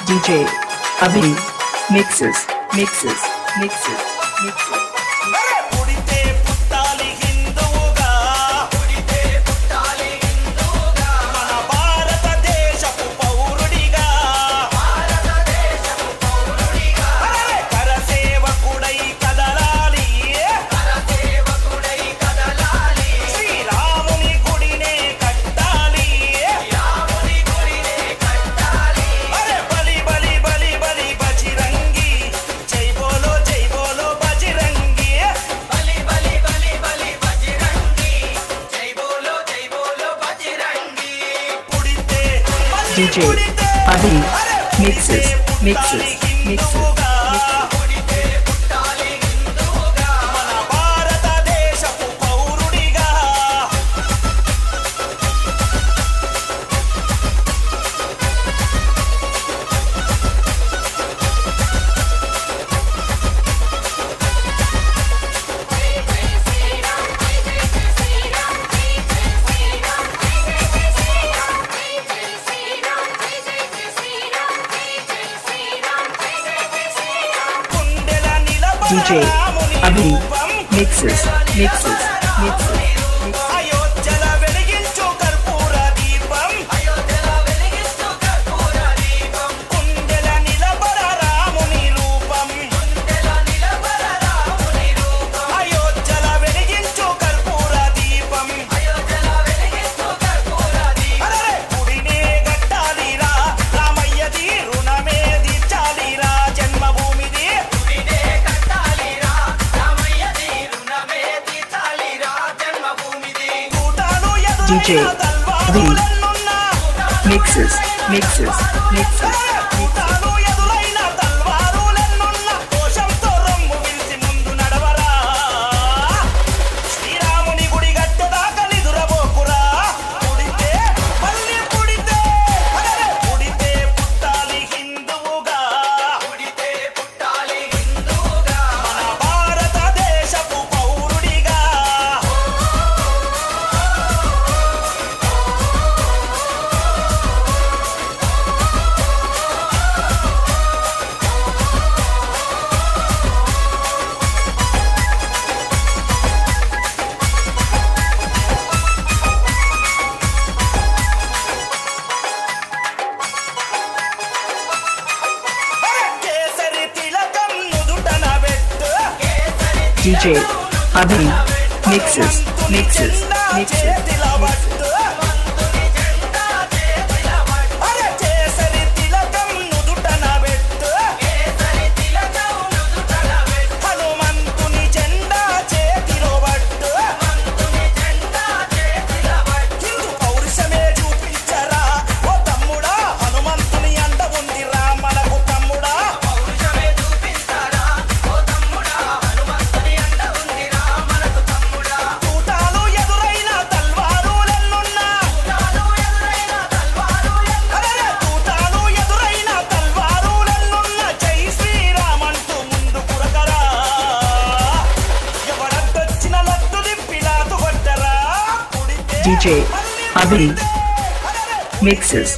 DJ Abhi mixes. అరే పుడితే పుట్టాలి హిందువుగా మన భారతదేశపు పౌరుడిగా అరే కరసేవకుడై కదలాలి శ్రీరాముని గుడినే కట్టాలి అరే బలి బలి బలి బలి బజరంగి జై బోలో బజరంగి పుడితే DJ Abhi mixes. హిందువుగా మన భారతదేశపు పౌరుడిగా గుండెల DJ నిలబడరాముని Abhi రూపం mixes. అయోధ్యల వెలిగించు కర్పూర దీపం గుండెల నిలబడరాముని రూపం అయోధ్యల వెలిగించు కర్పూర దీపం అరే గుడినే కట్టాలిరా రామయ్యది రుణమే తీర్చాలిరా జన్మభూమిది కూటాలు DJ ఎదురైన Abhi తల్వారులెన్నున్నా mixes. కూటాలు ఎదురైన తల్వారులెన్నున్నా దోషంతో రొమ్ము విరిసి ముందు నడవరా శ్రీరాముని గుడి గట్టెదాకా నిదురబోకురా పుడితే మళ్ళీ పుడితే అరెరే పుడితే పుట్టాలి హిందువుగా మన భారతదేశపు పౌరుడిగా అరె కేసరి తిలకం నుదుటన పెట్టు DJ Abhi mixes. చేతిలో పట్టు అరె కేసరి తిలకం నుదుటన పెట్టు హనుమంతుని జెండా చేతిలో పట్టు హిందూ పౌరుషమే చూపించరా ఓ తమ్ముడా హనుమంతుని అండ ఉందిరా మనకు తమ్ముడా కూటాలు ఎదురైన తల్వారులెన్నున్నా అరెరే కూటాలు ఎదురైన తల్వారులెన్నున్నా జై శ్రీరామంటూ ముందు కురకరా ఎవడద్దొచ్చిన లద్దు దిప్పిలాతు కొట్టరా పుడితే DJ మళ్ళీ Abhi పుడితే అరెరే mixes.